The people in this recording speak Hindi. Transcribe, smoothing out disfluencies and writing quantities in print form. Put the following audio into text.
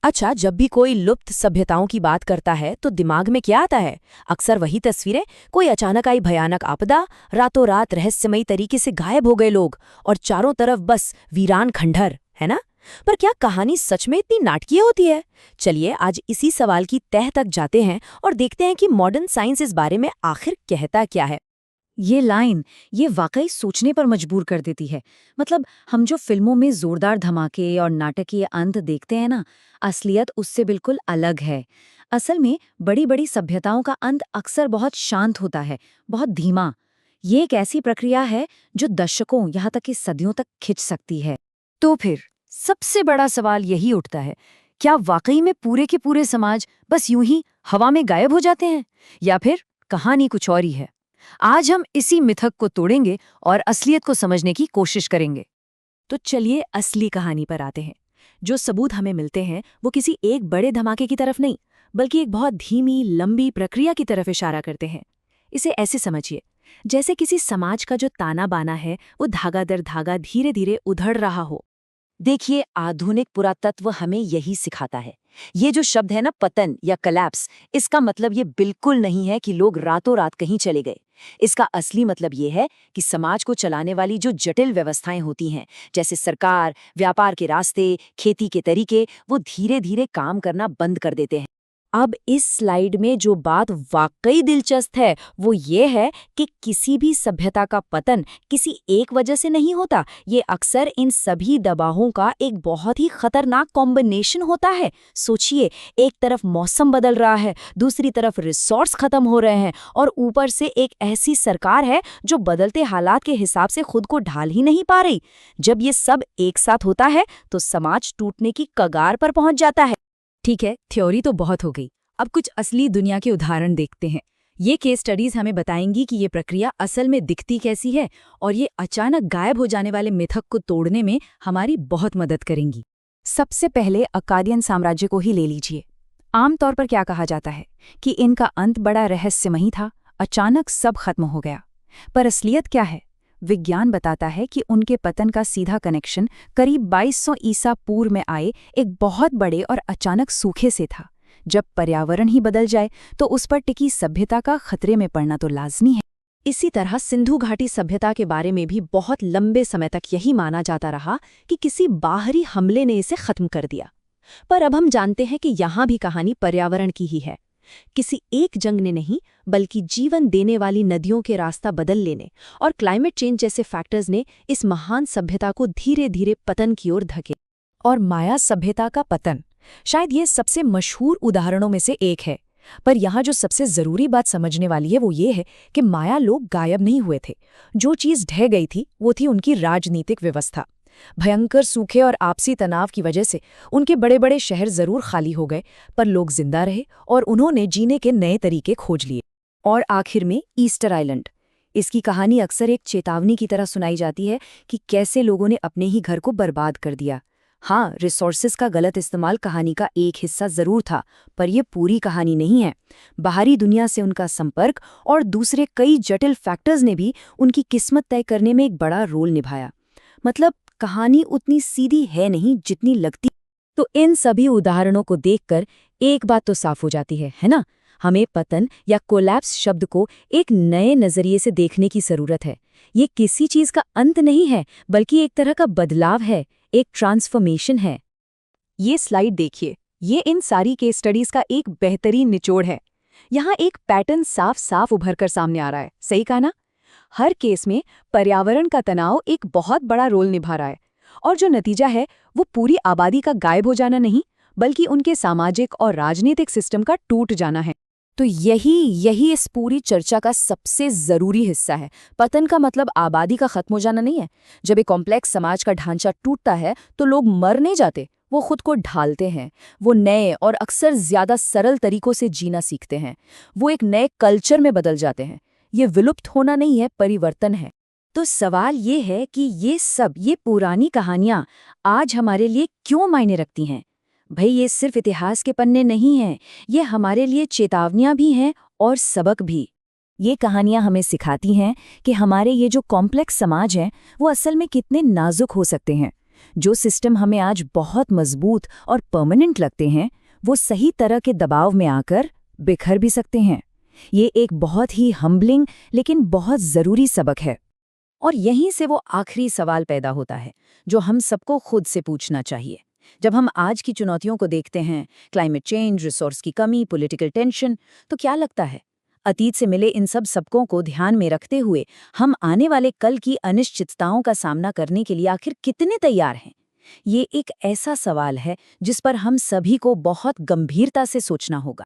अच्छा, जब भी कोई लुप्त सभ्यताओं की बात करता है तो दिमाग में क्या आता है? अक्सर वही तस्वीरें, कोई अचानक आई भयानक आपदा, रातों रात रहस्यमयी तरीके से गायब हो गए लोग और चारों तरफ बस वीरान खंडहर, है ना? पर क्या कहानी सच में इतनी नाटकीय होती है? चलिए आज इसी सवाल की तह तक जाते हैं और देखते हैं कि मॉडर्न साइंस इस बारे में आखिर कहता क्या है। ये लाइन ये वाकई सोचने पर मजबूर कर देती है। मतलब हम जो फिल्मों में जोरदार धमाके और नाटकीय अंत देखते हैं ना, असलियत उससे बिल्कुल अलग है। असल में बड़ी बड़ी सभ्यताओं का अंत अक्सर बहुत शांत होता है, बहुत धीमा। ये एक ऐसी प्रक्रिया है जो दशकों यहाँ तक कि सदियों तक खिंच सकती है। तो फिर सबसे बड़ा सवाल यही उठता है, क्या वाकई में पूरे के पूरे समाज बस यूं ही हवा में गायब हो जाते हैं, या फिर कहानी कुछ और ही है? आज हम इसी मिथक को तोड़ेंगे और असलियत को समझने की कोशिश करेंगे। तो चलिए असली कहानी पर आते हैं। जो सबूत हमें मिलते हैं वो किसी एक बड़े धमाके की तरफ नहीं, बल्कि एक बहुत धीमी लंबी प्रक्रिया की तरफ इशारा करते हैं। इसे ऐसे समझिए, जैसे किसी समाज का जो ताना बाना है वो धागा दर धागा धीरे धीरे उधड़ रहा हो। देखिए, आधुनिक पुरातत्व हमें यही सिखाता है। ये जो शब्द है ना, पतन या कलैप्स, इसका मतलब ये बिल्कुल नहीं है कि लोग रातों रात कहीं चले गए। इसका असली मतलब ये है कि समाज को चलाने वाली जो जटिल व्यवस्थाएं होती हैं, जैसे सरकार, व्यापार के रास्ते, खेती के तरीके, वो धीरे धीरे काम करना बंद कर देते हैं। अब इस स्लाइड में जो बात वाकई दिलचस्प है वो ये है कि किसी भी सभ्यता का पतन किसी एक वजह से नहीं होता। ये अक्सर इन सभी दबावों का एक बहुत ही खतरनाक कॉम्बिनेशन होता है। सोचिए, एक तरफ मौसम बदल रहा है, दूसरी तरफ रिसोर्स खत्म हो रहे हैं और ऊपर से एक ऐसी सरकार है जो बदलते हालात के हिसाब से खुद को ढाल ही नहीं पा रही। जब ये सब एक साथ होता है तो समाज टूटने की कगार पर पहुंच जाता है। ठीक है, थ्योरी तो बहुत हो गई। अब कुछ असली दुनिया के उदाहरण देखते हैं। ये केस स्टडीज हमें बताएंगी कि ये प्रक्रिया असल में दिखती कैसी है और ये अचानक गायब हो जाने वाले मिथक को तोड़ने में हमारी बहुत मदद करेंगी। सबसे पहले अक्कादियन साम्राज्य को ही ले लीजिए। आमतौर पर क्या कहा जाता है कि इनका अंत बड़ा रहस्यमयी था, अचानक सब खत्म हो गया। पर असलियत क्या है? विज्ञान बताता है कि उनके पतन का सीधा कनेक्शन करीब 2200 ईसा पूर्व में आए एक बहुत बड़े और अचानक सूखे से था। जब पर्यावरण ही बदल जाए तो उस पर टिकी सभ्यता का खतरे में पड़ना तो लाजमी है। इसी तरह सिंधु घाटी सभ्यता के बारे में भी बहुत लंबे समय तक यही माना जाता रहा कि किसी बाहरी हमले ने इसे खत्म कर दिया। पर अब हम जानते हैं कि यहाँ भी कहानी पर्यावरण की ही है। किसी एक जंग ने नहीं, बल्कि जीवन देने वाली नदियों के रास्ता बदल लेने और क्लाइमेट चेंज जैसे फैक्टर्स ने इस महान सभ्यता को धीरे धीरे पतन की ओर धकेला। और माया सभ्यता का पतन शायद ये सबसे मशहूर उदाहरणों में से एक है। पर यहाँ जो सबसे जरूरी बात समझने वाली है वो ये है कि माया लोग गायब नहीं हुए थे। जो चीज़ ढह गई थी वो थी उनकी राजनीतिक व्यवस्था। भयंकर सूखे और आपसी तनाव की वजह से उनके बड़े बड़े शहर जरूर खाली हो गए, पर लोग जिंदा रहे और उन्होंने जीने के नए तरीके खोज लिए। और आखिर में ईस्टर आइलैंड। इसकी कहानी अक्सर एक चेतावनी की तरह सुनाई जाती है कि कैसे लोगों ने अपने ही घर को बर्बाद कर दिया। हाँ, रिसोर्सेज का गलत इस्तेमाल कहानी का एक हिस्सा जरूर था, पर यह पूरी कहानी नहीं है। बाहरी दुनिया से उनका संपर्क और दूसरे कई जटिल फैक्टर्स ने भी उनकी किस्मत तय करने में एक बड़ा रोल निभाया। मतलब कहानी उतनी सीधी है नहीं जितनी लगती। तो इन सभी उदाहरणों को देखकर एक बात तो साफ हो जाती है ना? हमें पतन या कोलैप्स शब्द को एक नए नजरिए से देखने की जरूरत है। ये किसी चीज का अंत नहीं है, बल्कि एक तरह का बदलाव है, एक ट्रांसफॉर्मेशन है। ये स्लाइड देखिए, ये इन सारी केस स्टडीज का एक बेहतरीन निचोड़ है। यहाँ एक पैटर्न साफ साफ उभर कर सामने आ रहा है। सही कहा ना? हर केस में पर्यावरण का तनाव एक बहुत बड़ा रोल निभा रहा है, और जो नतीजा है वो पूरी आबादी का गायब हो जाना नहीं, बल्कि उनके सामाजिक और राजनीतिक सिस्टम का टूट जाना है। तो यही इस पूरी चर्चा का सबसे जरूरी हिस्सा है। पतन का मतलब आबादी का खत्म हो जाना नहीं है। जब एक कॉम्प्लेक्स समाज का ढांचा टूटता है तो लोग मर नहीं जाते, वो खुद को ढालते हैं। वो नए और अक्सर ज्यादा सरल तरीकों से जीना सीखते हैं। वो एक नए कल्चर में बदल जाते हैं। ये विलुप्त होना नहीं है, परिवर्तन है। तो सवाल ये है कि ये पुरानी कहानियां आज हमारे लिए क्यों मायने रखती हैं? भाई, ये सिर्फ इतिहास के पन्ने नहीं हैं, ये हमारे लिए चेतावनियां भी हैं और सबक भी। ये कहानियां हमें सिखाती हैं कि हमारे ये जो कॉम्प्लेक्स समाज हैं वो असल में कितने नाजुक हो सकते हैं। जो सिस्टम हमें आज बहुत मजबूत और परमानेंट लगते हैं, वो सही तरह के दबाव में आकर बिखर भी सकते हैं। ये एक बहुत ही हम्बलिंग लेकिन बहुत ज़रूरी सबक है। और यहीं से वो आखिरी सवाल पैदा होता है जो हम सबको खुद से पूछना चाहिए। जब हम आज की चुनौतियों को देखते हैं, क्लाइमेट चेंज, रिसोर्स की कमी, पॉलिटिकल टेंशन, तो क्या लगता है अतीत से मिले इन सब सबकों को ध्यान में रखते हुए हम आने वाले कल की अनिश्चितताओं का सामना करने के लिए आखिर कितने तैयार हैं? ये एक ऐसा सवाल है जिस पर हम सभी को बहुत गंभीरता से सोचना होगा।